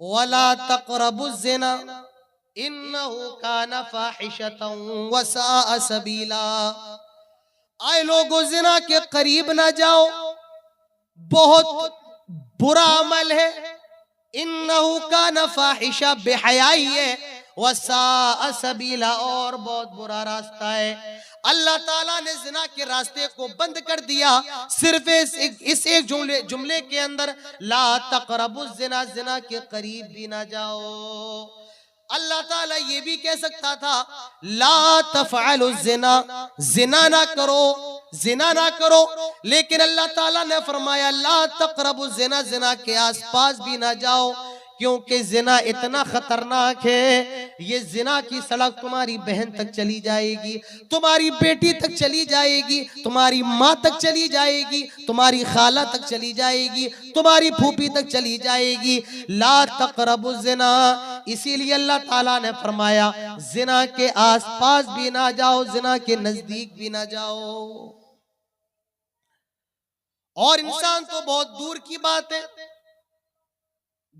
वला तक़रबुज़्ज़िना इन्नहु काना फ़ाहिशतन व साअ सबीला। आए लोगो, जिना के करीब ना जाओ, बहुत बुरा अमल है। इन्नहु काना फ़ाहिशा, बेहयाई है। व साअ सबीला, और बहुत बुरा रास्ता है। अल्लाह ताला ने जिना के रास्ते को बंद कर दिया सिर्फ इस एक जुमले के अंदर, ला तक़रबुज़ ज़िना, जिना के करीब भी ना जाओ। अल्लाह ताला ये भी कह सकता था, ला तफ़अलु ज़िना, जिना ना करो, जिना ना करो, लेकिन अल्लाह ताला ने फरमाया ला तक़रबु ज़िना, जिना के आसपास भी ना जाओ, क्योंकि जिना इतना खतरनाक है। ये जिना की सड़क तुम्हारी बहन तक चली जाएगी, तुम्हारी बेटी तक चली जाएगी, तुम्हारी माँ तक चली जाएगी, तुम्हारी खाला तक चली जाएगी, तुम्हारी फूफी तक चली जाएगी। ला तक़रबु ज़िना, इसीलिए अल्लाह ताला ने फरमाया जिना के आसपास भी ना जाओ, जिना के नजदीक भी ना जाओ। और इंसान तो बहुत दूर की बात है,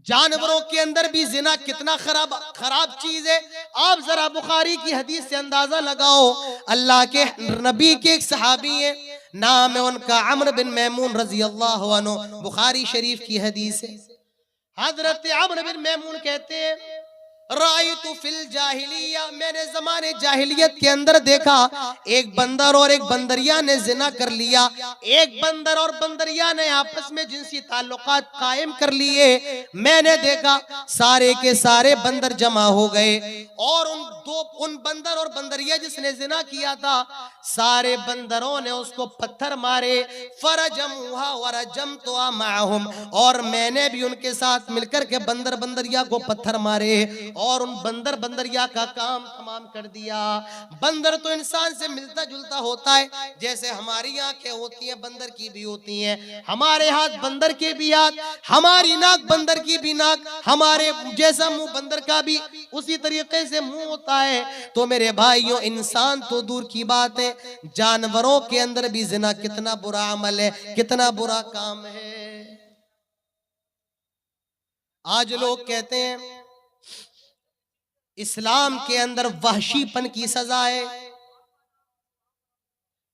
जानवरों के अंदर भी जिना कितना खराब चीज है। आप जरा बुखारी की हदीस से अंदाजा लगाओ। अल्लाह के नबी के एक सहाबी है, नाम है उनका अम्र बिन मैमून रजी अल्लाह अन्हु, बुखारी शरीफ की हदीस है। हजरत अम्र बिन मैमून कहते हैं, रायतु फिल जाहिलिया, मैंने जमाने जाहिलियत के अंदर देखा एक बंदर और एक बंदरिया ने जिना कर लिया। एक बंदर और बंदरिया ने आपस में जिनसी ताल्लुकात कायम कर लिए। मैंने देखा सारे के सारे बंदर जमा हो गए और उन बंदर और बंदरिया जिसने जिना किया था, सारे बंदरों ने उसको पत्थर मारे। फरजमुहा वरजमतु माहुम, और मैंने भी उनके साथ मिलकर के बंदर बंदरिया को पत्थर मारे और उन बंदर बंदरिया का काम तमाम कर दिया। बंदर तो इंसान से मिलता जुलता होता है, जैसे हमारी आंखें होती हैं बंदर की भी होती हैं, हमारे हाथ बंदर के भी हाथ, हमारी नाक बंदर की भी नाक, हमारे जैसा मुंह बंदर का भी उसी तरीके से मुंह होता है। तो मेरे भाइयों, इंसान तो दूर की बात है, जानवरों के अंदर भी जिना कितना बुरा अमल है, कितना बुरा काम है। आज लोग कहते हैं इस्लाम के अंदर वहशीपन की सजा है,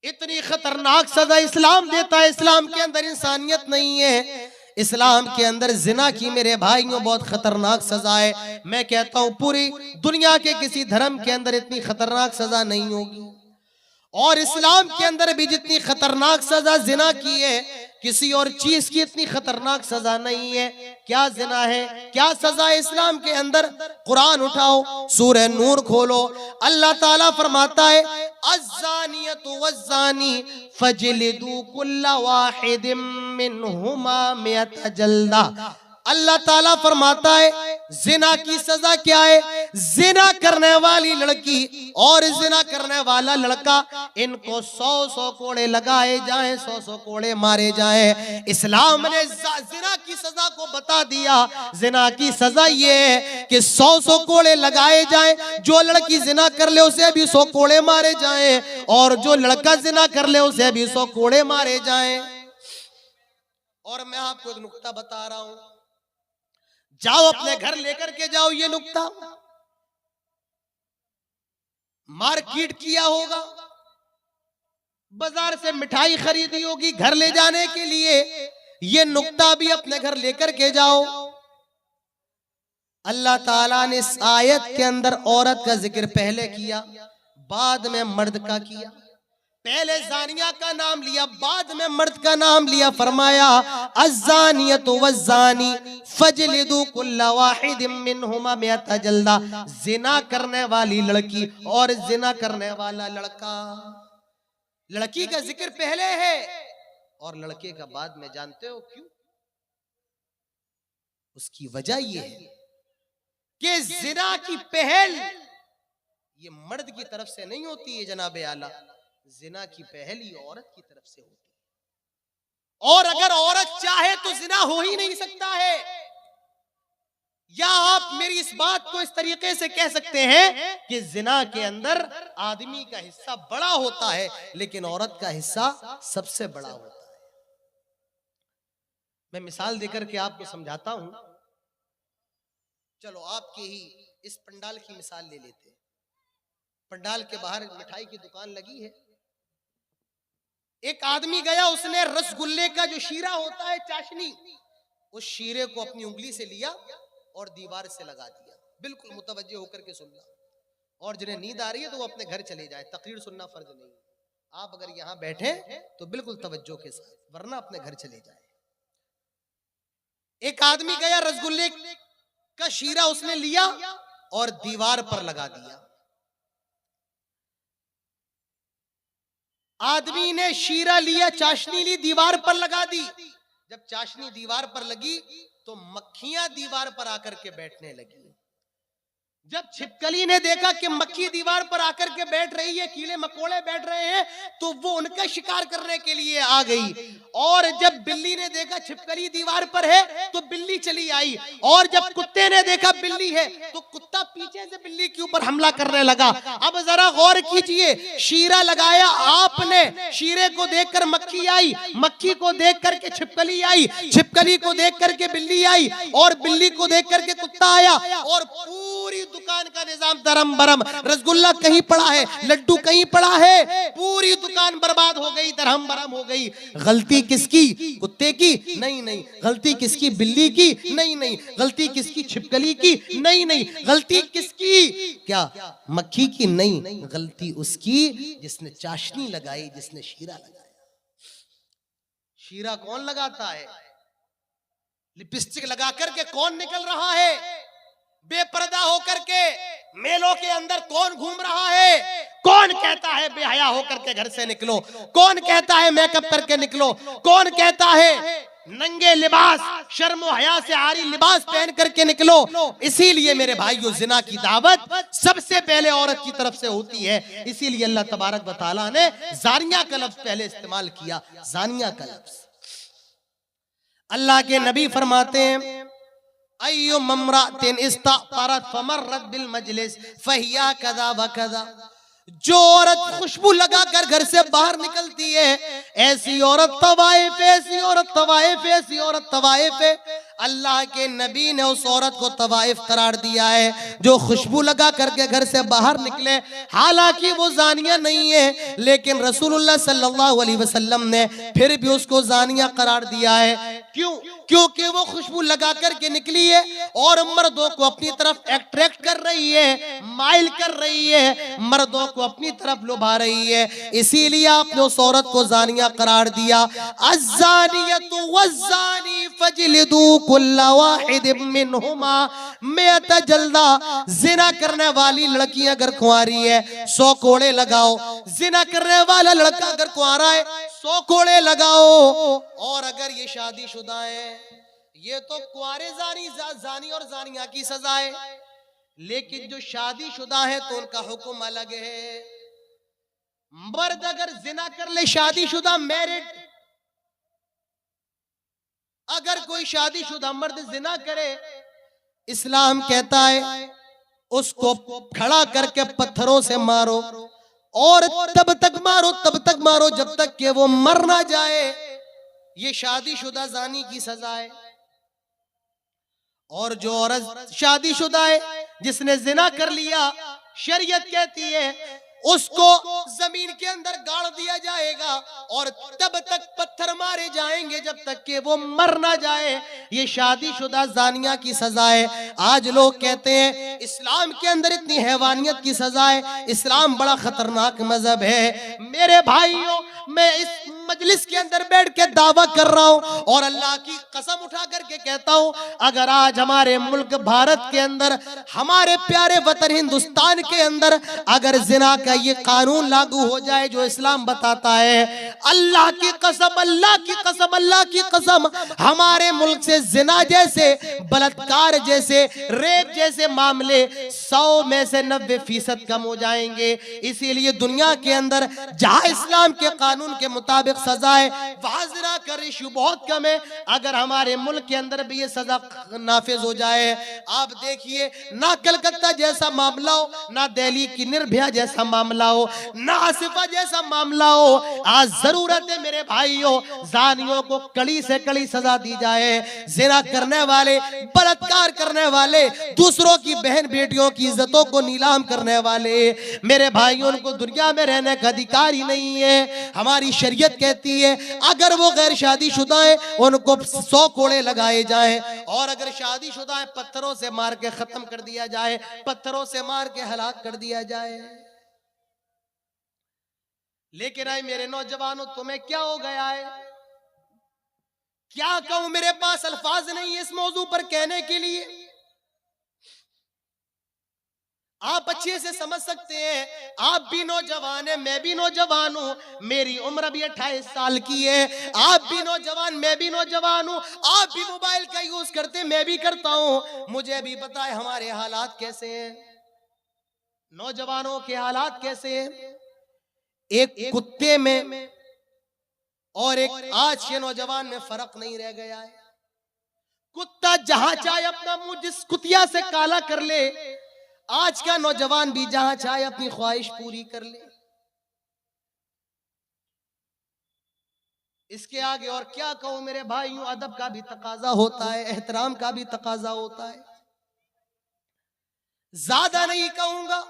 इतनी खतरनाक सजा इस्लाम देता है। इस्लाम के अंदर इंसानियत नहीं है, इस्लाम के अंदर जिना की मेरे भाइयों बहुत खतरनाक सजा है। मैं कहता हूं पूरी दुनिया के किसी धर्म के अंदर इतनी खतरनाक सजा नहीं होगी। और इस्लाम के अंदर भी जितनी खतरनाक सजा जिना की है, किसी और चीज की इतनी खतरनाक सजा नहीं है। क्या जिना है, क्या सजा है इस्लाम के अंदर? कुरान उठाओ, सूरह नूर खोलो, अल्लाह ताला फरमाता है अज़्ज़ानियतु वज़्ज़ानी फजलिदू कुल्ला वाहिदिम मिनहुमा मियत जल्दा। अल्लाह ताला फरमाता है जिना की सजा क्या है? जिना करने वाली लड़की और जिना करने वाला लड़का, इनको 100-100 कोड़े लगाए जाएं, 100-100 कोड़े मारे जाएं। इस्लाम ने जिना की सजा को बता दिया। जिना की सजा ये है कि 100-100 कोड़े लगाए जाएं, जो लड़की जिना कर ले उसे भी 100 कोड़े मारे जाएं, और जो लड़का जिना कर ले उसे भी 100 कोड़े मारे जाएं। और मैं आपको एक नुक्ता बता रहा हूं, जाओ अपने घर लेकर के जाओ ये नुक्ता। मार्केट किया होगा, बाजार से मिठाई खरीदी होगी घर ले जाने के लिए, ये नुक्ता भी अपने घर लेकर के जाओ। अल्लाह ताला ने इस आयत के अंदर औरत का जिक्र पहले किया, बाद में मर्द का किया। पहले जानिया का नाम लिया, बाद में मर्द का नाम लिया। फरमाया अज़्ज़ानियतु वज़्ज़ानी फजलिदू कुल्ला वाहिदिम मिनहुमा मियत जल्दा। जिना करने वाली लड़की और जिना करने वाला लड़का, लड़की का जिक्र पहले है और लड़के का बाद में। जानते हो क्यों? उसकी वजह यह है कि जिना की पहल ये मर्द की तरफ से नहीं होती है जनाबे आला, जिना की पहल ये औरत की तरफ से होती है। और अगर औरत चाहे तो जिना हो ही नहीं सकता है। या आप मेरी इस बात को इस तरीके से कह सकते हैं कि जिना के अंदर आदमी का हिस्सा बड़ा होता है, लेकिन औरत का हिस्सा सबसे बड़ा होता है। मैं मिसाल देकर के आपको समझाता हूं। चलो आपके ही इस पंडाल की मिसाल ले लेते हैं। पंडाल के बाहर मिठाई की दुकान लगी है, एक आदमी गया, उसने रसगुल्ले का जो शीरा होता है, चाशनी, उस शीरे को अपनी उंगली से लिया और दीवार से लगा दिया। बिल्कुल मुतवज्जे होकर के सुनना, और जिन्हें नींद आ रही है तो वो अपने घर चले जाए, तकरीर सुनना फर्ज नहीं। आप अगर यहां बैठे तो बिल्कुल तवज्जो के साथ, वरना अपने घर चले जाए। एक आदमी गया, रसगुल्ले का शीरा उसने लिया और दीवार पर लगा दिया। आदमी ने शीरा लिया, चाशनी ली, दीवार पर लगा दी। जब चाशनी दीवार पर लगी तो मक्खियां दीवार पर आकर के बैठने लगी। जब छिपकली ने देखा कि मक्खी दीवार पर आकर के बैठ रही है, कीड़े मकोड़े बैठ रहे हैं, तो वो उनका शिकार करने के लिए आ गई। और जब बिल्ली ने देखा छिपकली दीवार पर है तो बिल्ली चली आई। और जब कुत्ते ने देखा बिल्ली है तो कुत्ता पीछे से बिल्ली के ऊपर हमला करने लगा। अब जरा गौर कीजिए, शीरा लगाया आपने, शीरे को देखकर मक्खी आई, मक्खी को देख करके छिपकली आई, छिपकली को देख करके बिल्ली आई, और बिल्ली को देख करके कुत्ता आया, और पूरी दुकान का निजाम दरम बरम। रसगुल्ला कहीं पड़ा है, लड्डू कहीं पड़ा है, पूरी दुकान बर्बाद हो गई, दरहम बरम हो गई। गलती किसकी? कुत्ते की? नहीं नहीं। गलती किसकी? बिल्ली की? नहीं नहीं। गलती किसकी? छिपकली की? नहीं नहीं। गलती किसकी? क्या मक्खी की? नहीं, गलती उसकी जिसने चाशनी लगाई, जिसने शीरा लगाया। शीरा कौन लगाता है? लिपस्टिक लगा करके कौन निकल रहा है? बेपर्दा होकर के मेलों के अंदर कौन घूम रहा है? कौन कहता है बेहया होकर के घर से निकलो? कौन कहता है मेकअप करके निकलो? कौन कहता है नंगे लिबास, शर्म और हया से आरी लिबास पहन करके निकलो? इसीलिए मेरे भाइयों, जिना की दावत सबसे पहले औरत की तरफ से होती है। इसीलिए अल्लाह तबारक व तआला ने जानिया का लफ्ज पहले इस्तेमाल किया, जानिया का लफ्ज। अल्लाह के नबी फरमाते हैं, अय्यु ममरातिन इस्ताफरत फमर्रत बिल मजलिस फहिया कदा व कदा। जो औरत खुशबू लगाकर घर से बाहर निकलती है, ऐसी औरत तवाइफ, ऐसी औरत तवाइफ, ऐसी औरत तवाइफ है। अल्लाह के नबी ने उस औरत को तवाइफ करार दिया है जो खुशबू लगा करके घर से बाहर निकले। हालांकि वो जानिया नहीं है, लेकिन रसूलुल्लाह सल्लल्लाहु अलैहि वसल्लम ने फिर भी उसको जानिया करार दिया है। क्यों? क्योंकि वो खुशबू लगा करके निकली है और मर्दों को अपनी तरफ अट्रैक्ट कर रही है, माइल कर रही है, मर्दों को अपनी तरफ लुभा रही है। इसीलिए आपने उस औरत को जानिया करार दिया। अज़्ज़ानियतु वज़्ज़ानी फजलिदू कुल्ला वाहिद मिनहुमा मिअत जल्दा। जिना करने वाली लड़की अगर कुंवारी है 100 कोड़े लगाओ, जिना करने वाला लड़का अगर कुंवारा है 100 कोड़े लगाओ। और अगर ये शादीशुदा है, ये तो कुंवारे जानी और जानिया की सजा है, लेकिन जो शादीशुदा है तो उनका हुक्म अलग है। मर्द अगर जिना कर ले, शादीशुदा मैरिड, अगर कोई शादीशुदा मर्द जिना करे, इस्लाम कहता है उसको खड़ा करके पत्थरों से मारो, और तब तक मारो जब तक कि वो मर ना जाए। ये शादीशुदा जानी की सजा है। और जो औरत शादीशुदा है जिसने जिना कर लिया, शरीयत कहती है उसको जमीन के अंदर गाड़ दिया जाएगा और तब तक पत्थर मारे जाएंगे जब तक कि वो मर ना जाए। ये शादीशुदा जानिया की सजा है। आज लोग कहते हैं इस्लाम के अंदर इतनी हैवानियत की सजा है, इस्लाम बड़ा खतरनाक मजहब है। मेरे भाइयों, मैं इस मजलिस के अंदर बैठ के दावा कर रहा हूं और अल्लाह की कसम उठा करके कहता हूं, अगर आज हमारे मुल्क भारत के अंदर, हमारे प्यारे वतन हिंदुस्तान के अंदर अगर जिना का ये कानून लागू हो जाए जो इस्लाम बताता है, अल्लाह की कसम, अल्लाह की कसम, अल्लाह की कसम, हमारे मुल्क से जिना जैसे, बलात्कार जैसे, रेप जैसे मामले 100 में से 90% कम हो जाएंगे। इसीलिए दुनिया के अंदर जहां इस्लाम के कानून के मुताबिक सजा है, वहां जिना का रेशियो बहुत कम है। अगर हमारे मुल्क के अंदर भी ये सजा नाफिज हो जाए, आप देखिए ना कलकत्ता जैसा मामला हो, ना दिल्ली की निर्भया जैसा मामला हो, ना आसिफा जैसा मामला हो, आज जरूरत है मेरे भाइयों जानियों को कड़ी से कड़ी सजा दी जाए। जिना करने वाले, बलात्कार करने वाले, दूसरों की बहन बेटियों की इज्जतों को नीलाम करने वाले मेरे भाइयों, उनको दुनिया में रहने का अधिकार ही नहीं है। हमारी शरीयत कहती है अगर वो गैर शादीशुदा है उनको 100 कोड़े लगाए जाएं, और अगर शादीशुदा है पत्थरों से मार के खत्म कर दिया जाए, पत्थरों से मार के हलाक कर दिया जाए। लेकिन आई मेरे नौजवानों, तुम्हें क्या हो गया है? क्या कहूं, मेरे पास अल्फाज नहीं है इस मौजू पर कहने के लिए। आप अच्छे से समझ सकते हैं, आप भी नौजवान हैं, मैं भी नौजवान हूं, मेरी उम्र भी 28 साल की है। आप भी नौजवान, मैं भी नौजवान हूं, आप भी मोबाइल का यूज करते, मैं भी करता हूं। मुझे भी पता है हमारे हालात कैसे हैं, नौजवानों के हालात कैसे हैं। एक कुत्ते में और एक आज के नौजवान में फर्क नहीं रह गया है। कुत्ता जहां चाहे अपना मुंह जिस कुतिया से काला कर ले, आज का नौजवान भी जहां चाहे अपनी ख्वाहिश पूरी कर ले। इसके आगे और क्या कहूं मेरे भाइयों, अदब का भी तकाजा होता है, एहतराम का भी तकाजा होता है। ज्यादा नहीं कहूंगा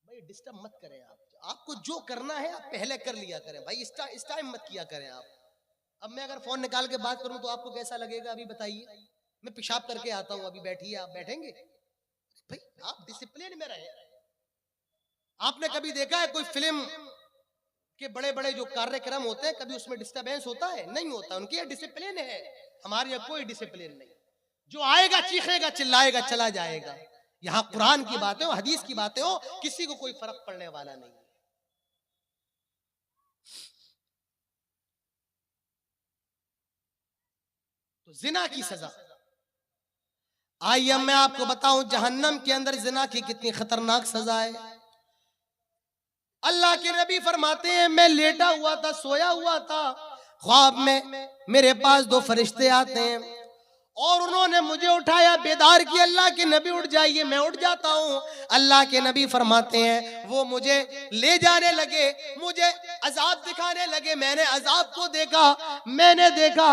भाई, डिस्टर्ब मत करें आप, आपको जो करना है आप पहले कर लिया करें भाई, इस टाइम मत किया करें आप। अब मैं अगर फोन निकाल के बात करूं तो आपको कैसा लगेगा अभी बताइए। मैं पेशाब करके आता हूं, अभी बैठिए, आप बैठेंगे भाई, आप डिसिप्लिन में रहे। आपने कभी देखा है कोई फिल्म के बड़े बड़े जो कार्यक्रम होते हैं, कभी उसमें डिस्टरबेंस होता है? नहीं होता। उनकी डिसिप्लिन है, हमारे यहाँ कोई डिसिप्लिन नहीं। जो आएगा चीखेगा चिल्लाएगा चला जाएगा। यहाँ कुरान की बातें हो, हदीस की बातें हो, किसी को कोई फर्क पड़ने वाला नहीं। तो जिना की सजा, आइए मैं आपको बताऊं जहन्नम के अंदर जिना की कितनी खतरनाक सजा है। अल्लाह के नबी फरमाते हैं मैं लेटा हुआ था, सोया हुआ था, ख्वाब में मेरे पास 2 फरिश्ते आते हैं और उन्होंने मुझे उठाया, बेदार किया। अल्लाह के नबी उठ जाइए, मैं उठ जाता हूँ। अल्लाह के नबी फरमाते हैं वो मुझे ले जाने लगे, मुझे अजाब दिखाने लगे। मैंने अजाब को देखा, मैंने देखा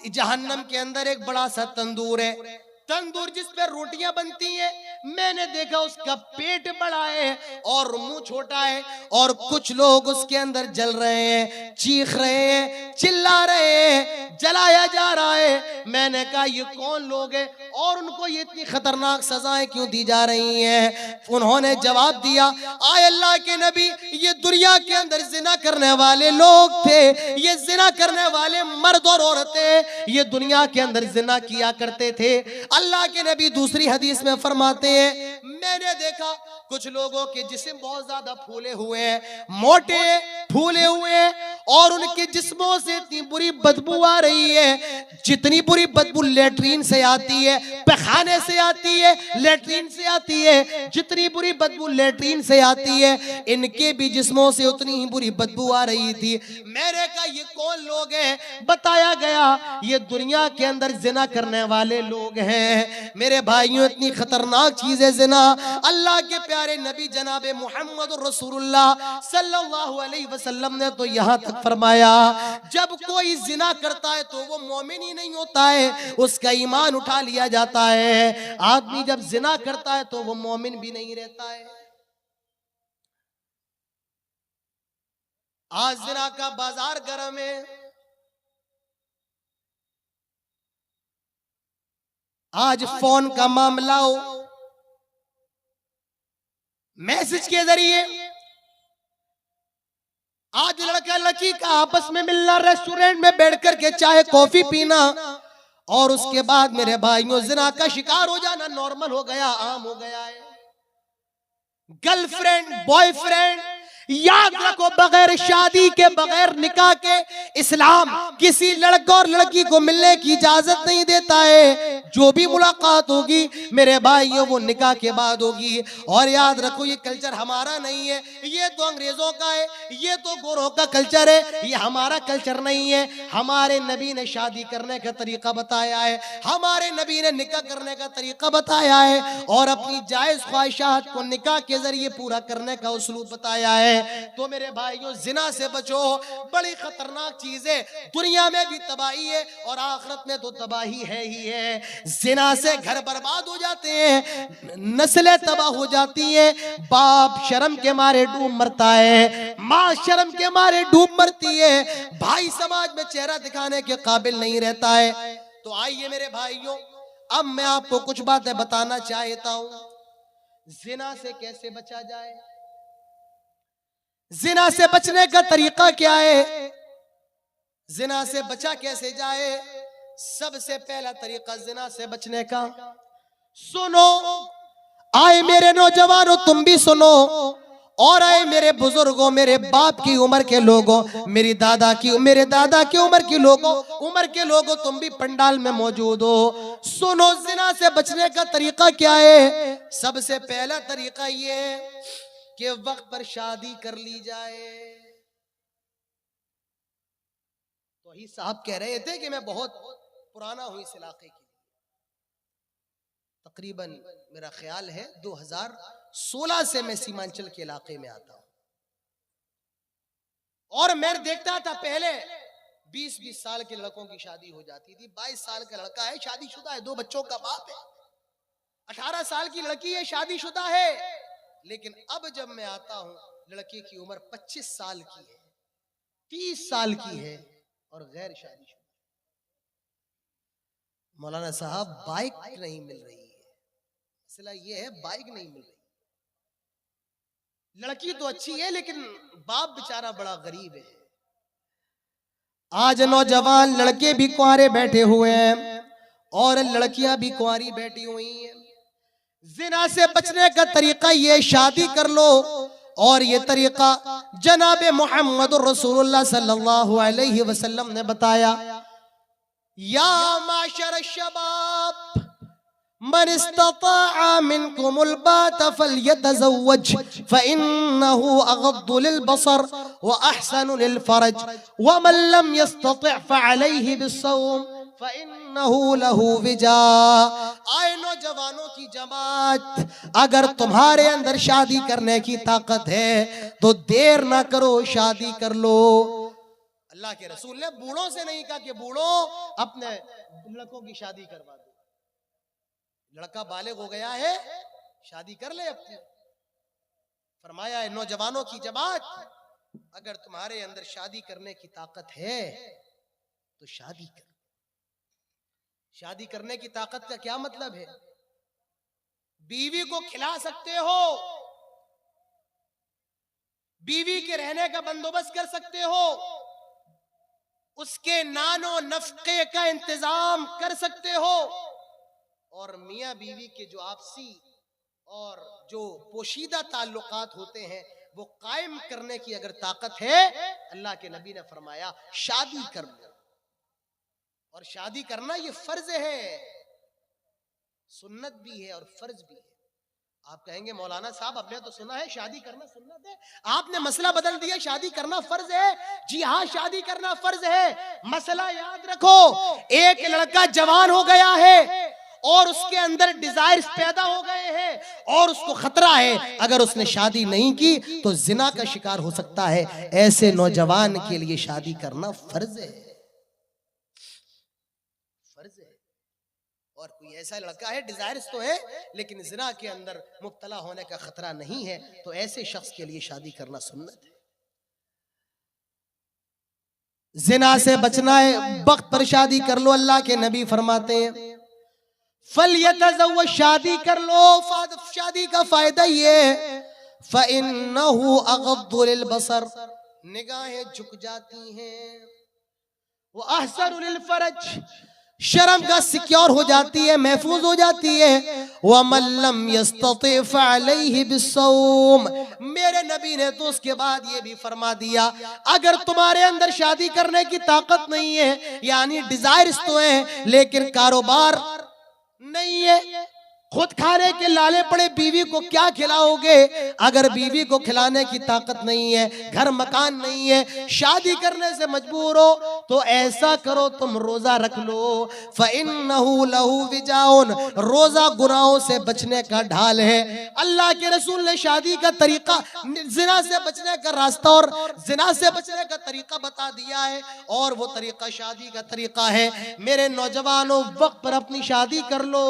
जहन्नम के अंदर एक बड़ा सा तंदूर है, तंदूर जिस पे रोटियां बनती हैं। मैंने देखा उसका पेट बड़ा है और मुंह छोटा है, और कुछ लोग उसके अंदर जल रहे हैं, चीख रहे हैं, चिल्ला रहे हैं, जलाया जा रहा है। मैंने कहा ये कौन लोग हैं और उनको ये इतनी खतरनाक सजाएं क्यों दी जा रही हैं? उन्होंने जवाब दिया, आए अल्लाह के नबी, ये दुनिया के अंदर जिना करने वाले लोग थे, ये जिना करने वाले मर्द और औरतें ये दुनिया के अंदर जिना किया करते थे। अल्लाह के नबी दूसरी हदीस में फरमाते हैं मैंने देखा कुछ लोगों के जिस्म बहुत ज्यादा फूले हुए हैं, मोटे फूले हुए हैं, और उनके जिस्मों से इतनी बुरी बदबू आ रही है, जितनी बुरी बदबू लेटरीन से आती है, पैखाने से आती है, लेटरीन से आती है, जितनी बुरी बदबू लेटरीन से आती है, इनके भी जिस्मों से उतनी ही बुरी बदबू आ रही थी। मैंने कहा ये कौन लोग हैं? बताया गया ये दुनिया के अंदर जिना करने वाले लोग हैं। मेरे भाइयों इतनी खतरनाक चीज है जिना। अल्लाह के प्यारे नबी जनाबे मोहम्मद रसूलुल्लाह सल्लल्लाहु अलैहि वसल्लम ने तो यहाँ तक फरमाया जब कोई जिना करता है तो वो मोमिन ही नहीं होता है, उसका ईमान उठा लिया जाता है। आदमी जब जिना करता है तो वो मोमिन भी नहीं रहता है। आज जिना का बाजार गर्म है। आज फोन का मामला हो, मैसेज के जरिए आज लड़का लड़की का आपस में मिलना, रेस्टोरेंट में बैठ करके चाहे कॉफी पीना, और उसके बाद मेरे भाइयों जिना का शिकार हो जाना नॉर्मल हो गया, आम हो गया है। गर्लफ्रेंड बॉयफ्रेंड, याद रखो बगैर शादी के, बगैर निकाह के इस्लाम किसी लड़का और लड़की को मिलने की इजाजत नहीं देता है। जो भी मुलाकात होगी मेरे भाइयों वो निकाह के बाद होगी। और याद रखो ये कल्चर हमारा नहीं है, ये तो अंग्रेजों का है, ये तो गोरों का कल्चर है, ये हमारा कल्चर नहीं है। हमारे नबी ने शादी करने का तरीका बताया है, हमारे नबी ने निकाह करने का तरीका बताया है, और अपनी जायज ख्वाहिशात को निकाह के जरिए पूरा करने का उसूल बताया है। तो मेरे भाइयों जिना से बचो, बड़ी खतरनाक चीज है, दुनिया में भी तबाही है और आखिरत में तो तबाही है ही है। जिना से घर बर्बाद हो जाते हैं, नस्लें तबाह हो जाती हैं, बाप शर्म के मारे डूब मरता है, माँ शर्म के मारे डूब मरती है, भाई समाज में चेहरा दिखाने के काबिल नहीं रहता है। तो आइए मेरे भाइयों, अब मैं आपको कुछ बातें बताना चाहता हूं, जिना से कैसे बचा जाए, जिना से बचने का तरीका क्या है, जिना से बचा कैसे जाए। सबसे पहला तरीका जिना से बचने का, सुनो आए मेरे नौजवानों, तुम भी सुनो, और आए मेरे बुजुर्गों, मेरे बाप की उम्र के लोगों, मेरे दादा की उम्र के लोगों, तुम भी पंडाल में मौजूद हो, सुनो जिना से बचने का तरीका क्या है। सबसे पहला तरीका ये है कि वक्त पर शादी कर ली जाए। तो ही साहब कह रहे थे कि मैं बहुत पुराना हूं इस इलाके की, तकरीबन मेरा ख्याल है 2016 से मैं सीमांचल के इलाके में आता हूं, और मैं देखता था पहले 20-20 साल के लड़कों की शादी हो जाती थी, 22 साल का लड़का है शादीशुदा है, 2 बच्चों का बाप है, 18 साल की लड़की है शादीशुदा है। लेकिन अब जब मैं आता हूं, लड़के की उम्र 25 साल की है, 30 साल की है और गैर शादीशुदा। मौलाना साहब बाइक नहीं मिल रही है, मसला ये है बाइक नहीं मिल रही, लड़की तो अच्छी है लेकिन बाप बेचारा बड़ा गरीब है। आज नौजवान लड़के भी कुंवारे बैठे हुए हैं और लड़कियां भी कुंवारी बैठी हुई हैं। जिना से बचने का तरीका ये, शादी कर लो, और ये तरीका जनाब मोहम्मद रसूलुल्लाह सल्लल्लाहु अलैहि वसल्लम ने बताया, या माशर शबाब मन इस्तताअ मिनकुमुल बात फल्यतज़व्वज फइन्नहु अग़द्दु लिलबसर व अहसनु लिलफरज व मन लम यस्तति' फअलैहि बिस्सौम फइन्नहु लहु विजा। आए नौजवानों की जमात, अगर तुम्हारे अंदर शादी करने की ताकत है तो देर ना करो, शादी कर लो। अल्लाह के रसूल ने बूढ़ों से नहीं कहा कि बूढ़ों अपने लड़कों की शादी करवा दो, लड़का बालिग हो गया है शादी कर ले अपनी। फरमाया है नौजवानों की जमात, अगर तुम्हारे अंदर शादी करने की ताकत है तो शादी कर। शादी करने की ताकत का क्या मतलब है? बीवी को खिला सकते हो, बीवी के रहने का बंदोबस्त कर सकते हो, उसके नानो नफके का इंतजाम कर सकते हो, और मियां बीवी के जो आपसी और जो पोशीदा ताल्लुकात होते हैं वो कायम करने की अगर ताकत है, अल्लाह के नबी ने फरमाया शादी कर लो। और शादी करना ये फर्ज है, सुन्नत भी है और फर्ज भी है। आप कहेंगे मौलाना साहब आपने तो सुना है शादी करना सुन्नत है, आपने मसला बदल दिया, शादी करना फर्ज है। जी हाँ, शादी करना फर्ज है। मसला याद रखो, एक लड़का जवान हो गया है और उसके अंदर डिजायर्स पैदा हो गए हैं और उसको खतरा है, अगर उसने शादी नहीं की तो जिना का शिकार हो सकता है। ऐसे नौजवान के लिए शादी करना फर्ज है, फर्ज है। और कोई ऐसा लड़का है, डिजायर्स तो है लेकिन जिना के अंदर मुब्तला होने का खतरा नहीं है, तो ऐसे शख्स के लिए शादी करना सुन्नत है। जिना से बचना है, वक्त पर शादी कर लो। अल्लाह के नबी फरमाते हैं फल्यतज़व्वज, शादी कर लो। शादी का फायदा ये फ़इन्नहु अग़द्दु लिलबसर, निगाहें झुक जाती हैं, वो अहसनु लिलफरज, शर्म का सिक्योर हो जाती है, महफूज हो जाती है। व मन लम यस्तति फ़अलैहि बिस्सौम, मेरे नबी ने तो उसके बाद ये भी फरमा दिया, अगर तुम्हारे अंदर शादी करने की ताकत नहीं है, यानी डिजायर्स तो है लेकिन कारोबार नहीं है। खुद खाने के लाले पड़े, बीवी को क्या खिलाओगे? अगर बीवी को खिलाने की ताकत नहीं है, घर मकान नहीं है, शादी करने से मजबूर हो, तो ऐसा करो तुम रोजा रख लो। फ़इन्नहु लहू विजाउन, रोजा गुनाहों से बचने का ढाल है। अल्लाह के रसूल ने शादी का तरीका, जिना से बचने का रास्ता और जिना से बचने का तरीका बता दिया है, और वो तरीका शादी का तरीका है। मेरे नौजवानों, वक्त पर अपनी शादी कर लो,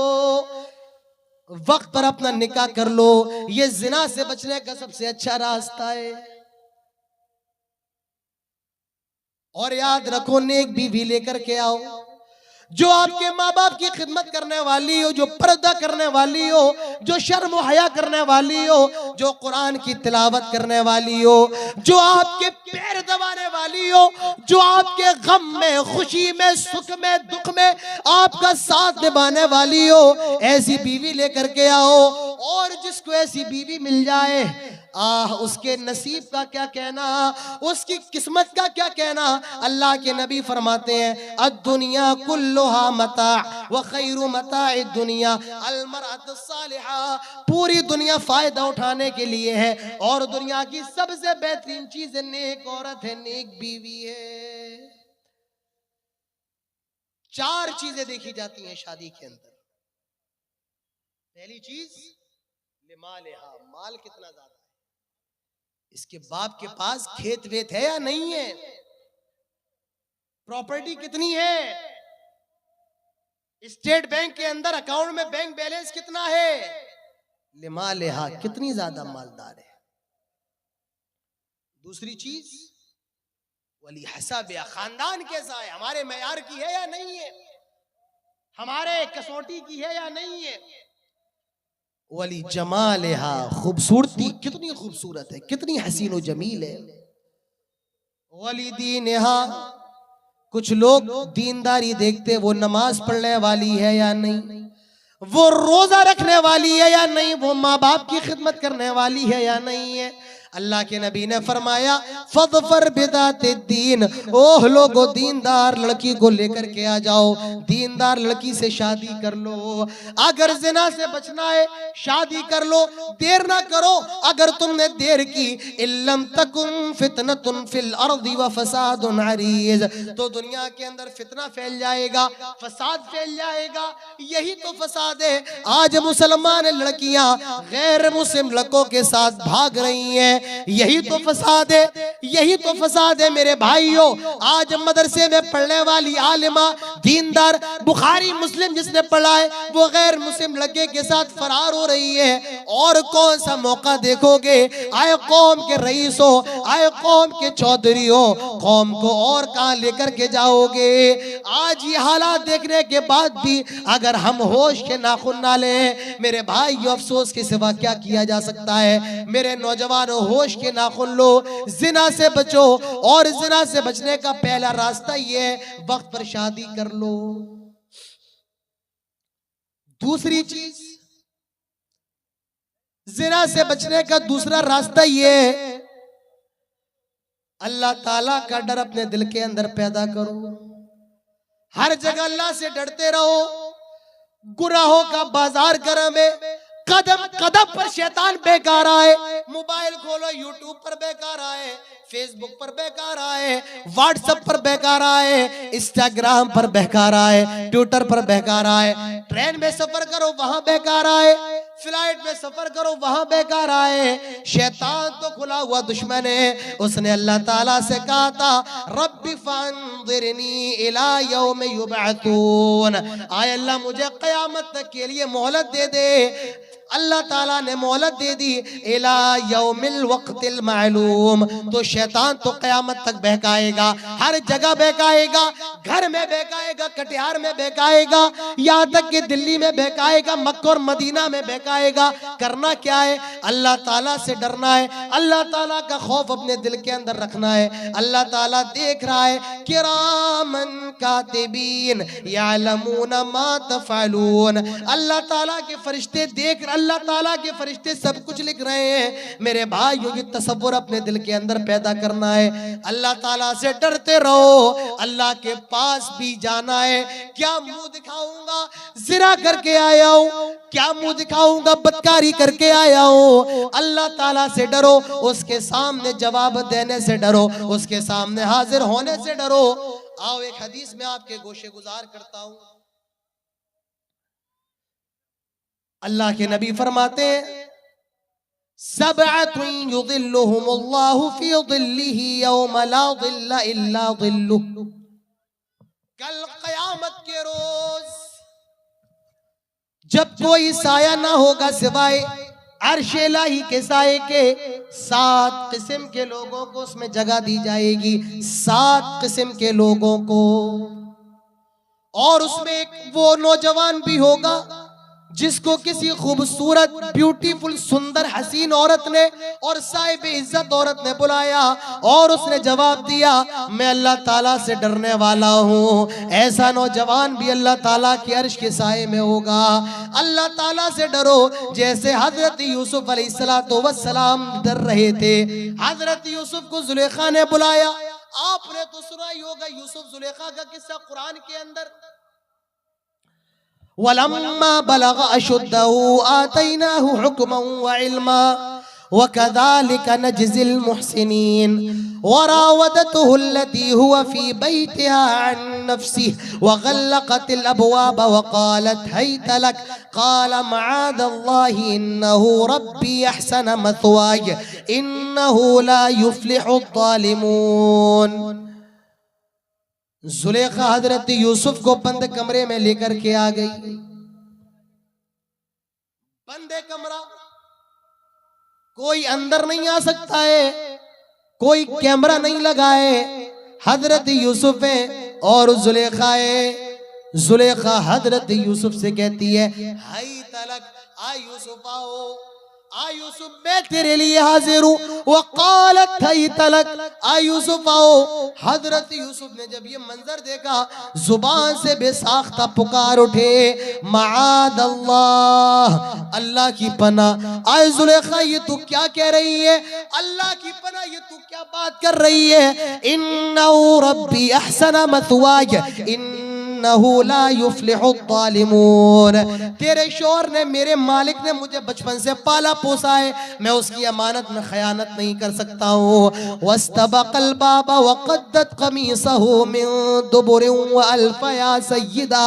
वक्त पर अपना निकाह कर लो। ये जिना से बचने का सबसे अच्छा रास्ता है। और याद रखो, नेक बीवी लेकर के आओ, जो आपके माँ बाप की खिदमत करने वाली हो, जो पर्दा करने वाली हो, जो शर्म व हया करने वाली हो, जो कुरान की तिलावत करने वाली हो, जो आपके पैर दबाने वाली हो, जो आपके गम में, खुशी में, सुख में, दुख में आपका साथ निभाने वाली हो। ऐसी बीवी लेकर के आओ। और जिसको ऐसी बीवी मिल जाए, उसके नसीब का क्या कहना, उसकी किस्मत का क्या कहना। अल्लाह के नबी फरमाते हैं, अद्दुनिया कुल्लुहा मता व खैरु मताए दुनिया अल मरअतु सालिहा। पूरी दुनिया फायदा उठाने के लिए है, और दुनिया की सबसे बेहतरीन चीज नेक औरत है, नेक बीवी है। 4 चीजें देखी जाती हैं शादी के अंदर। पहली चीज लिमालिहा, माल कितना ज्यादा है, इसके बाप के पास खेत वेत है या नहीं है, प्रॉपर्टी कितनी है, स्टेट बैंक के अंदर अकाउंट में बैंक बैलेंस कितना है, लिमालिहा, कितनी ज्यादा मालदार है। दूसरी चीज वली हसाब, खानदान कैसा है, हमारे मेयार की है या नहीं है, हमारे कसौटी की है या नहीं है। वली जमालिहा, खूबसूरती, कितनी खूबसूरत है, कितनी हसीन व जमील है। वली दीनिहा, कुछ लोग दीनदारी देखते, वो नमाज पढ़ने वाली है या नहीं, वो रोजा रखने वाली है या नहीं, वो माँ बाप की खिदमत करने वाली है या नहीं है। अल्लाह के नबी ने फरमाया, फज़फर बिदाते दीन, ओह लोगो, दीनदार लड़की को लेकर के आ जाओ, दीनदार लड़की से शादी कर लो। अगर जिना से बचना है, शादी कर लो, देर ना करो। अगर तुमने देर की, इल्लम तकुन फितनतुन फिल अर्दी व फसादुन अरीज, तो दुनिया के अंदर फितना फैल जाएगा, फसाद फैल जाएगा। यही तो फसाद है। आज मुसलमान लड़कियां गैर मुस्लिम लड़कों के साथ भाग रही हैं, यही तो फसाद है, यही तो फसाद है मेरे भाइयों। आज मदरसे में पढ़ने वाली आलिमा, दीनदार, बुखारी मुस्लिम जिसने पढ़ा है, वो गैर मुस्लिम लड़के के साथ फरार हो रही है। और कौन सा मौका देखोगे? आए कौम के रईस हो, आए कौम के चौधरी हो, कौम को और कहां लेकर के जाओगे? आज ये हालात देखने के बाद भी अगर हम होश के नाखून ना लें, मेरे भाइयों, अफसोस के सिवा क्या किया जा सकता है। मेरे नौजवानों, होश के नाखून लो, जिना से बचो। और जिना से बचने का पहला रास्ता ये है, वक्त पर शादी कर लो। दूसरी चीज, जिना से बचने का दूसरा रास्ता ये है, अल्लाह ताला का डर अपने दिल के अंदर पैदा करो। हर जगह अल्लाह से डरते रहो। गुनाहों का बाजार गर्म है, कदम कदम पर शैतान बेकार आए। मोबाइल खोलो, यूट्यूब पर बेकार आए, फेसबुक पर बेकार आए, व्हाट्सएप पर बेकार आए, इंस्टाग्राम पर बेकार आए, ट्विटर पर बेकार आए। ट्रेन में सफर करो, वहां बेकार आए, फ्लाइट में सफर करो, वहां बेकार आए। शैतान तो खुला हुआ दुश्मन है। उसने अल्लाह ताला से कहा था, रब्बी फंज़िरनी इला यौम युबअतून, आय अल्लाह मुझे क़यामत तक के लिए मोहलत दे दे। अल्लाह ताला ने मोहलत दे दी, इला यौमिल वक्तिल मालूम। तो शैतान तो क़यामत तक बहकाएगा, हर जगह बहकाएगा, घर में बहकाएगा, कटिहार में बहकाएगा, यहाँ तक कि दिल्ली में बहकाएगा, मक्का और मदीना में बहकाएगा। करना क्या है? अल्लाह ताला से डरना है, अल्लाह ताला का खौफ अपने दिल के अंदर रखना है। अल्लाह ताला देख रहा है, किरामन कातिबीन यालमून मा तफअलून। अल्लाह ताला के फरिश्ते देख, अल्लाह अल्लाह ताला के फरिश्ते सब कुछ लिख रहे हैं। मेरे भाइयों, ये तसव्वुर अपने दिल के अंदर पैदा करना है। अल्लाह ताला से डरते रहो, अल्लाह के पास भी जाना है। क्या मुंह दिखाऊंगा, जिना करके आया हूं, क्या मुंह दिखाऊंगा, बदकारी करके आया हूं। अल्लाह ताला से डरो, उसके सामने जवाब देने से डरो, उसके सामने हाजिर होने से डरो। आओ एक हदीस में आपके गोशे गुजार करता हूं। अल्लाह के नबी फरमाते हैं, सबअतुन युदिल्लुहुमुल्लाहु फी दिल्लिही यौम ला दिल्ला इल्ला दिल्लुहु। कल क़यामत के रोज जब कोई साया ना होगा सिवाय अर्शे इलाही के साये के, 7 किस्म के लोगों को उसमें जगह दी जाएगी, 7 किस्म के लोगों को। और उसमें एक वो नौजवान भी होगा जिसको किसी खूबसूरत, ब्यूटीफुल, सुंदर, हसीन औरत ने और साहिब इज्जत औरत ने बुलाया और उसने जवाब दिया, मैं अल्लाह ताला से डरने वाला हूँ। ऐसा नौजवान भी अल्लाह ताला के अर्श के साये में होगा। अल्लाह ताला से डरो, जैसे हजरत यूसुफ अलैहिस्सलातु वस्सलाम डर रहे थे। हजरत यूसुफ को जुलेखा ने बुलाया। आपने तो सुना ही होगा यूसुफ जुलेखा का किस्सा कुरान के अंदर। वलम्मा बलग अशुद्धहु आतैनाहु हुक्मन व इल्मा वकज़ालिका नजज़िल मुहसिनीन वरावदतहु अल्लती हुवा फी बैतिहा अन नफ्सिही वग़ल्लक़तिल अबवाब वक़ालत हैत लक क़ाल मआदल्लाहि इन्नहु रब्बी अहसन मथवाय इन्नहु ला युफ्लिहुज़ ज़ालिमून। जुलेखा हजरत यूसुफ को बंद कमरे में लेकर के आ गई। बंदे कमरा, कोई अंदर नहीं आ सकता है, कोई कैमरा नहीं लगा है। हजरत यूसुफ है और जुलेखा है। जुलेखा हजरत यूसुफ से कहती है, हाय तलक, आ यूसुफ आओ, आ यूसुफ मैं तेरे लिए हाजिर हूँ। वक़ालत हाय तलक, आ यूसुफ आओ। हजरत यूसुफ ने जब ये मंजर देखा, जुबान से बेसाख्ता पुकार उठे, मआदल्लाह, अल्लाह की पनाह। आए जुलेखा, ये तू क्या कह रही है? अल्लाह की पनाह, ये तू क्या बात कर रही है? इन्नहु रब्बी अहसन मथवाय इन्नहु ला युफ्लिहुज़ ज़ालिमून। तेरे शौहर ने, मेरे मालिक ने मुझे बचपन से पाला पोसा है, मैं उसकी अमानत में खयानत नहीं कर सकता हूँ। वस्तबक़ल बाबा वक़द्दत क़मीसहु मिन दुबुरिन व अल्फ़ा या सय्यदा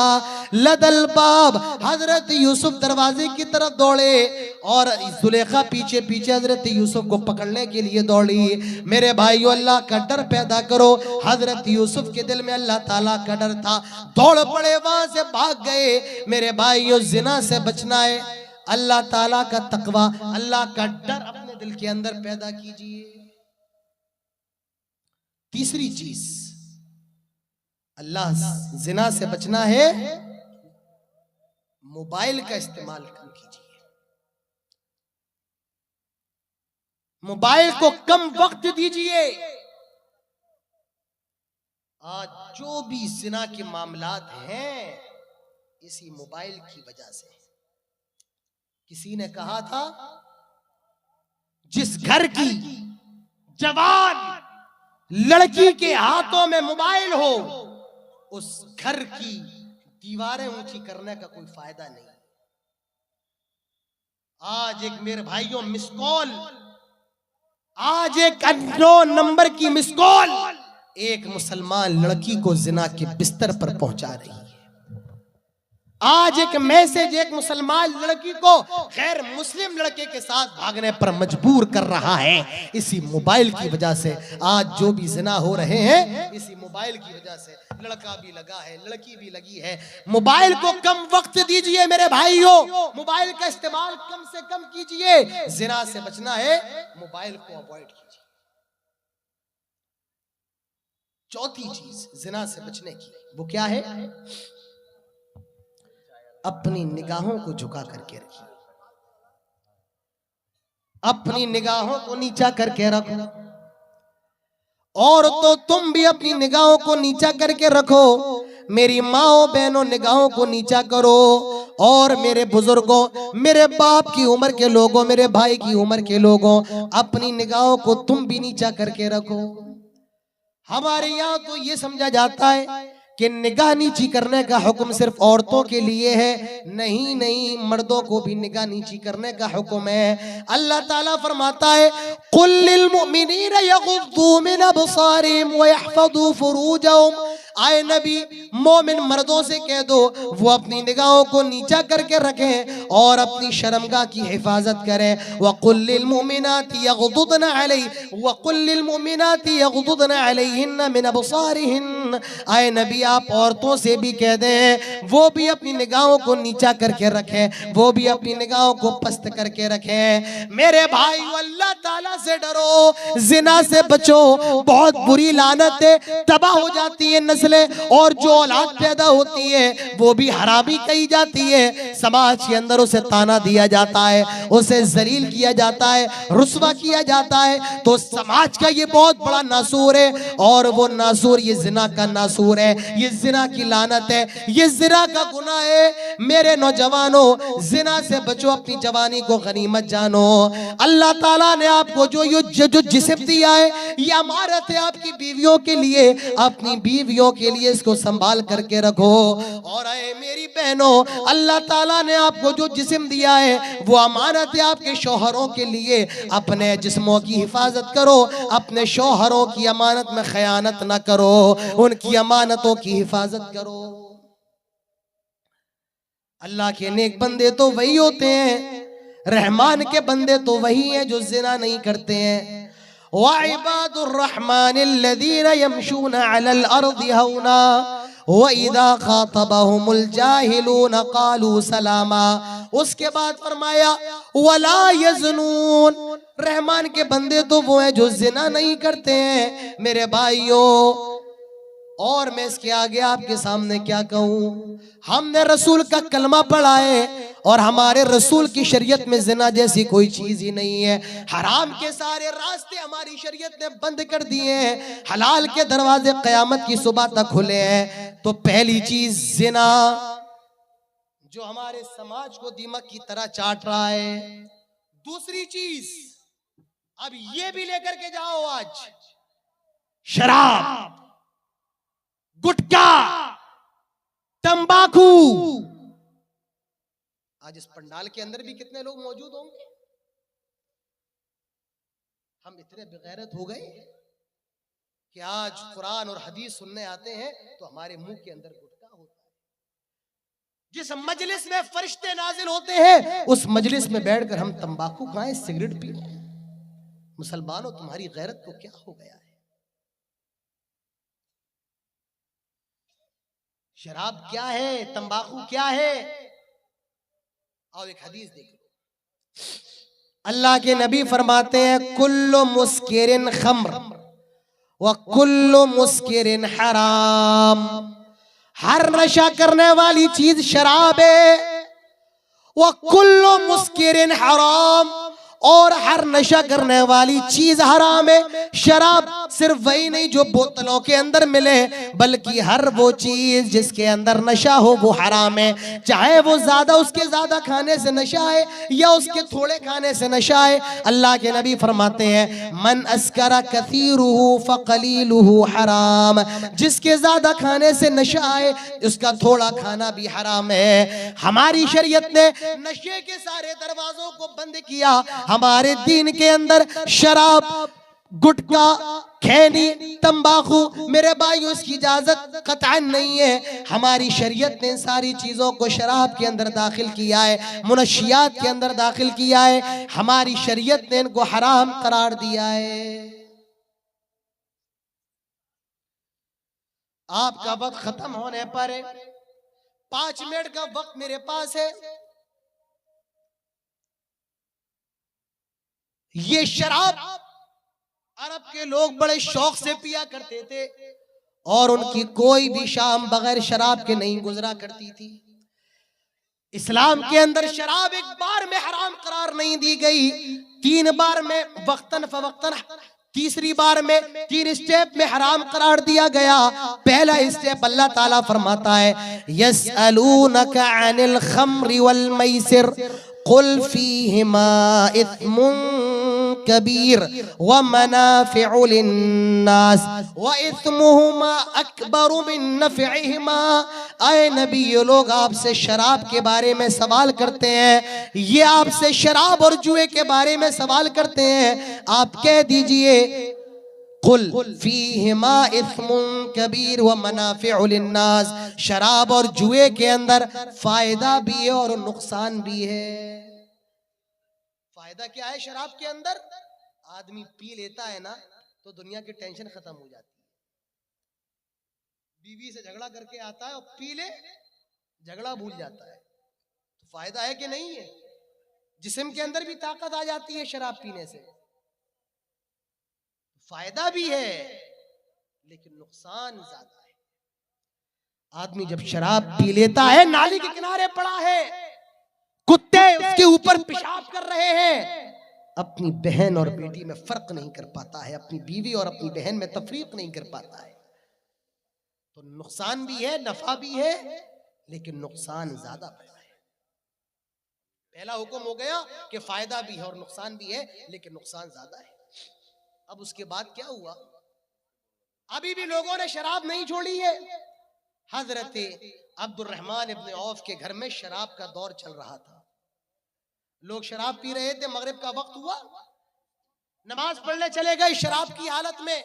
लदल बाब। हजरत यूसुफ दरवाजे की तरफ दौड़े और जुलेखा पीछे पीछे हजरत यूसुफ को पकड़ने के लिए दौड़ी। मेरे भाइयों, अल्लाह का डर पैदा करो। हजरत यूसुफ के दिल में अल्लाह ताला का डर था, दौड़ पड़े, वहां से भाग गए। मेरे भाइयों, जिना से बचना है, अल्लाह ताला का तकवा, अल्लाह का डर अपने दिल के अंदर पैदा कीजिए। तीसरी चीज, अल्लाह जिना से बचना है, मोबाइल का इस्तेमाल कम कीजिए। मोबाइल को कम वक्त दीजिए। आज जो भी जिना के मामलात हैं, इसी मोबाइल की वजह से। किसी ने कहा था, जिस घर की जवान लड़की के हाथों में मोबाइल हो, उस घर की दीवारें ऊंची करने का कोई फायदा नहीं। आज एक, मेरे भाइयों, मिस कॉल, आज एक अननोन नंबर की मिस कॉल एक मुसलमान लड़की को जिना के बिस्तर पर पहुंचा रही है। आज एक मैसेज एक मुसलमान लड़की को गैर मुस्लिम लड़के के साथ भागने पर मजबूर कर रहा है, इसी मोबाइल की वजह से। आज जो भी जिना हो रहे हैं, इसी मोबाइल की वजह से। लड़का भी लगा है, लड़की भी लगी है। मोबाइल को कम वक्त दीजिए मेरे भाइयों, मोबाइल का इस्तेमाल कम से कम कीजिए। जिना से बचना है, मोबाइल को अवॉइड कीजिए। चौथी चीज जिना से बचने की, वो क्या है? अपनी निगाहों को झुका करके रखिए, अपनी निगाहों को नीचा करके रखो। और तो तुम भी अपनी निगाहों को नीचा करके रखो। मेरी माओ बहनों निगाहों को नीचा करो, और मेरे बुजुर्गों, मेरे बाप की उम्र के लोगों, मेरे भाई की उम्र के लोगों, अपनी निगाहों को तुम भी नीचा करके रखो। हमारे यहाँ तो ये समझा जाता है कि निगाह नीची करने का हुक्म सिर्फ औरतों के लिए है। नहीं नहीं, मर्दों को भी निगाह नीची करने का हुक्म है। अल्लाह ताला फरमाता है, कुल लिल मुमिनीना यगुद्दू मिन अबसारिहिम व यहफज़ू फुरूजहुम। आए नबी, मोमिन मर्दों से कह दो वो अपनी निगाहों को नीचा करके रखें और अपनी शर्मगाह की हिफाजत करें। वकुल लिल मुमिनाति यगुद्दना अलैहिन्ना मिन अबसारिहिन। आए नबी, आप औरतों से भी कह दें वो भी अपनी निगाहों को नीचा करके रखें, वो भी अपनी निगाहों को पस्त करके रखें। मेरे भाई, अल्लाह ताला से डरो, जिना से बचो। बहुत बुरी लानत है, तबाह हो जाती है नस्लें, और जो औलाद पैदा होती है वो भी हरामी कही जाती है। समाज के अंदर उसे ताना दिया जाता है, उसे जलील किया जाता है, रुस्वा किया जाता है। तो समाज का ये बहुत बड़ा नासूर है, और वो नासूर ये जिना का नासूर है, ये जिना की लानत है, ये जिना का गुनाह है। मेरे नौजवानों, जिना से बचो, अपनी जवानी को गनीमत जानो। अल्लाह ताला ने आपको जो जिस्म दिया है, ये अमानत है आपकी बीवियों के लिए। अपनी बीवियों के लिए इसको संभाल करके रखो। और ऐ मेरी बहनों, अल्लाह ताला ने आपको जो जिस्म दिया है वो अमानत है आपके शौहरों के लिए। अपने जिस्मों की हिफाजत करो, अपने शौहरों की अमानत में खयानत ना करो, उनकी अमानतों की हिफाजत करो। अल्लाह के नेक बंदे तो वही होते हैं, रहमान के बंदे तो वही हैं जो जिना नहीं करते हैं। वइबादुर रहमानिल्लज़ीना यमशूना अलल अर्दि हौना व इज़ा खातबहुमुल जाहिलूना क़ालू सलामा। उसके बाद फरमाया वला यज़नून। रहमान के बंदे तो वो हैं जो जिना नहीं करते हैं। मेरे भाइयों, और मैं इसके आगे आपके सामने क्या कहूँ, हमने रसूल का कलमा पढ़ा है, और हमारे रसूल की शरीयत में जिना जैसी कोई चीज ही नहीं है। हराम के सारे रास्ते हमारी शरीयत ने बंद कर दिए हैं, हलाल के दरवाजे क़यामत की सुबह तक खुले हैं। तो पहली चीज जिना, जो हमारे समाज को दीमक की तरह चाट रहा है। दूसरी चीज, अब ये भी लेकर के जाओ, आज शराब, गुटखा, तंबाकू। आज इस पंडाल के अंदर भी कितने लोग मौजूद होंगे। हम इतने बेगैरत हो गए कि आज कुरान और हदीस सुनने आते हैं तो हमारे मुंह के अंदर गुटखा होता है। जिस मजलिस में फरिश्ते नाजिल होते हैं, उस मजलिस में बैठकर हम तंबाकू खाएं, सिगरेट पी। मुसलमानों, तुम्हारी गैरत को क्या हो गया है। शराब क्या है, तंबाकू क्या है। और एक हदीस देख लो, अल्लाह के नबी फरमाते हैं कुल्लु मुस्किरिन खम्र व कुल्लु मुस्किरिन हराम। हर नशा करने वाली चीज शराब है। व कुल्लु मुस्किरिन हराम, और हर नशा करने वाली चीज हराम है। शराब सिर्फ वही नहीं जो बोतलों के अंदर मिले, बल्कि हर वो चीज जिसके अंदर नशा हो वो हराम है। चाहे वो ज्यादा, उसके ज्यादा खाने से नशा है, या उसके थोड़े खाने से नशा है। अल्लाह के नबी फरमाते हैं मन अस्करा कसीरुहु फकलीलुहु हराम। जिसके ज्यादा खाने से नशा है, उसका थोड़ा खाना भी हराम है। हमारी शरीयत ने नशे के सारे दरवाजों को बंद किया। हमारे दीन के अंदर शराब, गुटखा, खैनी, तंबाकू, मेरे भाइयों, इसकी इजाजत कतई नहीं है। हमारी शरीयत ने इन सारी चीजों को शराब के अंदर दाखिल किया है, मुनशियात के अंदर दाखिल किया है। हमारी शरीयत ने इनको हराम करार दिया है। आपका वक्त खत्म होने पर 5 मिनट का वक्त मेरे पास है। ये शराब अरब के लोग बड़े शौक से पिया करते थे, और उनकी कोई भी शाम बगैर शराब के नहीं गुजरा करती थी। इस्लाम के अंदर शराब एक बार में हराम करार नहीं दी गई, 3 बार में वक्तन फवक्तन तीसरी बार में 3 स्टेप में हराम करार दिया गया। पहला स्टेप अल्लाह ताला फरमाता है यसअलूनका अनिल खम्रि वल मैसिर कुल फीहिमा इस्मुन कबीर व मनाफिउ लिन्नास व इस्मुहुमा अकबरु मिन नफ़इहिमा। आए नबी, ये लोग आपसे शराब के बारे में सवाल करते हैं, ये आपसे शराब और जुए के बारे में सवाल करते हैं। आप कह दीजिए कुल फीहिमा इस्मुन कबीर व मनाफिउ लिन्नास, शराब और जुए के अंदर फायदा भी है और नुकसान भी है। फायदा क्या है शराब के अंदर? आदमी पी लेता है ना तो दुनिया की टेंशन खत्म हो जाती है। बीवी से झगड़ा करके आता है और पी ले, झगड़ा भूल जाता है। तो फायदा है कि नहीं है? जिस्म के अंदर भी ताकत आ जाती है शराब पीने से। फायदा भी है लेकिन नुकसान ज्यादा है। आदमी जब शराब पी लेता है, नाली के किनारे पड़ा है, कुत्ते उसके ऊपर पेशाब कर रहे हैं, अपनी बहन और बेटी में फर्क नहीं कर पाता है, अपनी बीवी और अपनी बहन में तफरीक नहीं कर पाता है। तो नुकसान भी है, नफा भी है, लेकिन नुकसान ज्यादा है। पहला हुक्म हो गया कि फायदा भी है और नुकसान भी है, लेकिन नुकसान ज्यादा है। अब उसके बाद क्या हुआ? अभी भी लोगों ने शराब नहीं छोड़ी है। हजरत अब्दुर्रहमान इब्न औफ के घर में शराब का दौर चल रहा था। लोग शराब पी रहे थे, मगरिब का वक्त हुआ, नमाज पढ़ने चले गए शराब की हालत में।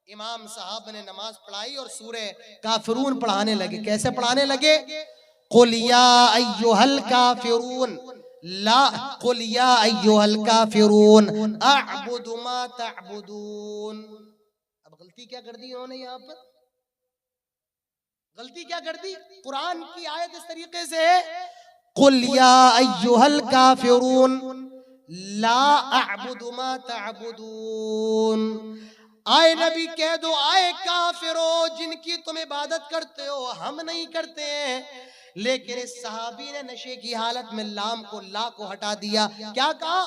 इमाम साहब ने नमाज पढ़ाई और सूरह काफिरून पढ़ाने लगे। कैसे पढ़ाने लगे? कुल या अय्युहल काफिरून ला कुल या अय्युहल काफिरून अअबुदु मा तअबुदून। अब गलती क्या कर दी उन्होंने? यहाँ पर गलती क्या कर दी? कुरान की आयत इस तरीके से है कुल या अय्युहल काफिरून ला अअबुदु मा तअबुदून। आए नबी कह दो, आए काफिरो, जिनकी तुम इबादत करते हो हम नहीं करते हैं। लेकिन इस सहाबी ने नशे की हालत में लाम को ला को हटा दिया। क्या कहा?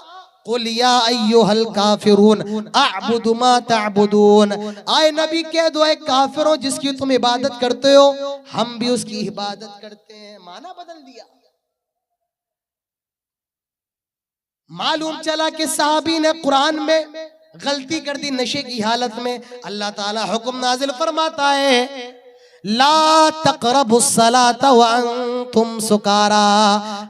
कुल या अय्युहल काफिरून अअबुदु मा तअबुदून। आए नबी कह दो, आए काफिरों, जिसकी तुम इबादत करते हो हम भी उसकी इबादत करते हैं। माना बदल दिया। मालूम चला कि सहाबी ने कुरान में गलती कर दी नशे की हालत में। अल्लाह ताला हुक्म नाजिल फरमाता है ला तक़रबुस्सलाता व अंतुम सुकारा।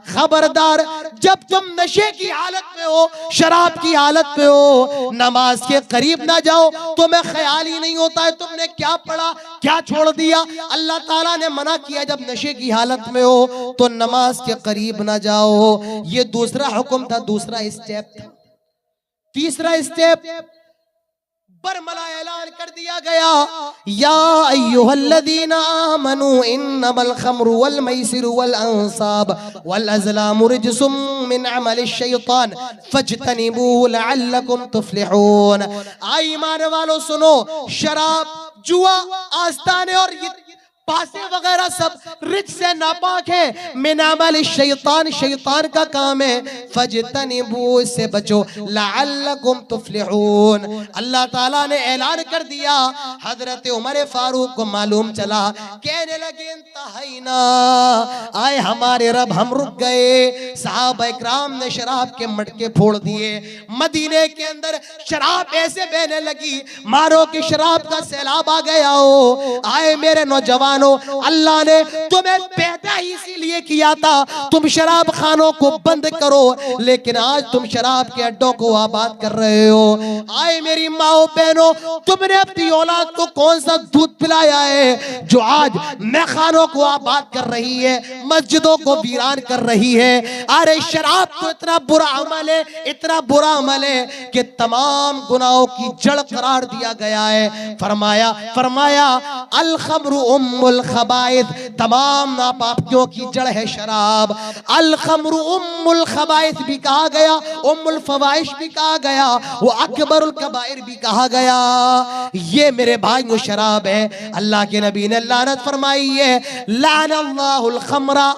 खबरदार, जब तुम नशे की हालत में हो, शराब की हालत में हो, नमाज के करीब ना जाओ। तुम्हें ख्याल ही नहीं होता है तुमने क्या पढ़ा, क्या छोड़ दिया। अल्लाह ताला ने मना किया जब नशे की हालत में हो तो नमाज के करीब ना जाओ। ये दूसरा हुक्म था, दूसरा स्टेप था। तीसरा स्टेप बरमला ऐलान कर दिया गया या अय्युहल्लज़ीना आमनू इन्नमल खम्रु वल मैसिरु वल अंसाब वल अज़लामु रिज्सुम मिन अमलिश शैतान फज्तनिबूहु लअल्लकुम तुफ्लिहून। आई ईमान वालों सुनो, शराब, जुआ, आस्ताने और ये पासे वगैरह सब रिज से नापाक है। मिन अमल शैतान, शैतान का काम है। फज्तनिबू, इससे बचो। लअल्लकुम तुफ्लिहून। अल्लाह ताला ने ऐलान कर दिया। हजरत उमर फारूक को मालूम चला, कहने लगे इंतहाइना, आए हमारे रब हम रुक गए। सहाबा इकराम ने शराब के मटके फोड़ दिए। मदीने के अंदर शराब ऐसे बहने लगी मारो कि शराब का सैलाब आ गया हो। आए मेरे नौजवान, अल्लाह ने तुम्हें पैदा ही इसीलिए किया था तुम शराब खानों को बंद करो, लेकिन आज तुम शराब के अड्डों को आबाद कर रहे हो। आए मेरी माओ बहनों, तुमने अपनी औलाद को कौन सा दूध पिलाया है जो आज मैखानों को आबाद कर रही है, मस्जिदों को वीरान कर रही है। अरे शराब तो इतना बुरा अमल है, इतना बुरा अमल है कि तमाम गुनाहों की जड़ करार दिया गया है। फरमाया अल खम्रु उम्मुल खबाइथ, तमाम नापाकियों की जड़ है शराब। अल खम्रु उम्मुल खबाइथ भी कहा गया, उम्मुल फवाहिश भी कहा गया, वो अकबरुल कबाइर भी कहा गया। ये मेरे भाइयों शराब है। अल्लाह के नबी ने लानत फरमाई है, लानल्लाहुल खम्रा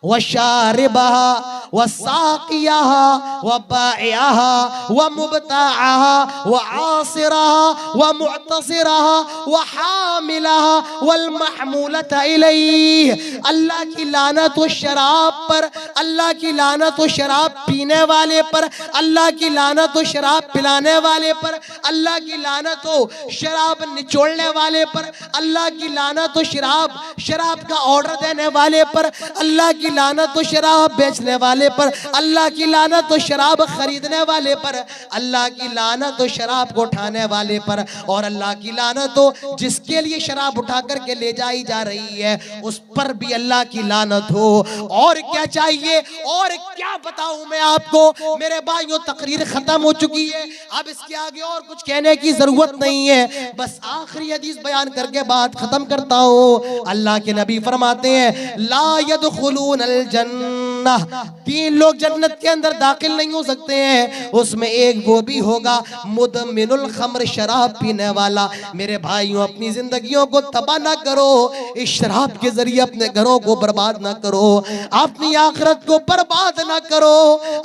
व शारिबहा व साकियाहा व बाइयाहा व मुबताहा व आसिरहा व मुअतसिरहा व हामिलहा वल महमूलता इलैहि। अल्लाह की लानत हो शराब पर, अल्लाह की लानत हो शराब पीने वाले पर, अल्लाह की लानत हो शराब पिलाने वाले पर, अल्लाह की लानत हो शराब निचोड़ने वाले पर, अल्लाह की लानत हो शराब का ऑर्डर देने वाले पर, अल्लाह की लानत हो शराब बेचने वाले पर, अल्लाह की लानत हो शराब खरीदने वाले पर, अल्लाह की लानत हो शराब को उठाने वाले पर, और अल्लाह की लानत हो जिसके लिए शराब उठा करके ले जाई जा रही है उस पर भी अल्लाह की लानत हो। और क्या चाहिए, और क्या बताऊं मैं आपको मेरे भाइयों, तकरीर खत्म हो चुकी है, अब इसके आगे और कुछ कहने की जरूरत नहीं है, बस आखिरी हदीस बयान करके बात खत्म करता हूं। अल्लाह के नबी फरमाते हैं ला यदखुलूनल जन्नह, 3 लोग जन्नत के अंदर दाखिल नहीं हो सकते हैं, उसमें एक वो भी होगा मुदमिनुल खम्र, शराब पीने वाला। मेरे भाइयों अपनी जिंदगियों को तबाह ना करो, इस शराब के जरिए अपने घरों को बर्बाद ना करो, अपनी आखिरत को बर्बाद ना करो।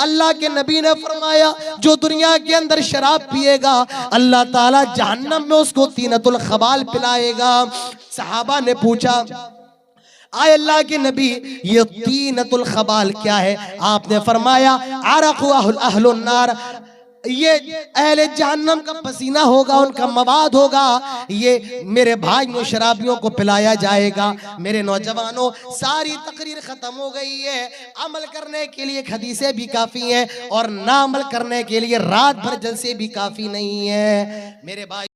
अल्लाह के नबी ने फरमाया जो दुनिया के अंदर शराब पिएगा अल्लाह ताला जहन्नम में उसको तीनतुल खबाल पिलाएगा। सहाबा ने पूछा आए अल्लाह के नबी ये तीनतुल खबाल क्या है? आपने फरमाया अरक़ु अहलुन नार, ये अहले जहन्नम का पसीना होगा, उनका मवाद होगा, ये मेरे भाइयों शराबियों को पिलाया जाएगा। मेरे नौजवानों सारी तकरीर खत्म हो गई है, अमल करने के लिए हदीसें भी काफी हैं और ना अमल करने के लिए रात भर जलसे भी काफी नहीं है। मेरे भाई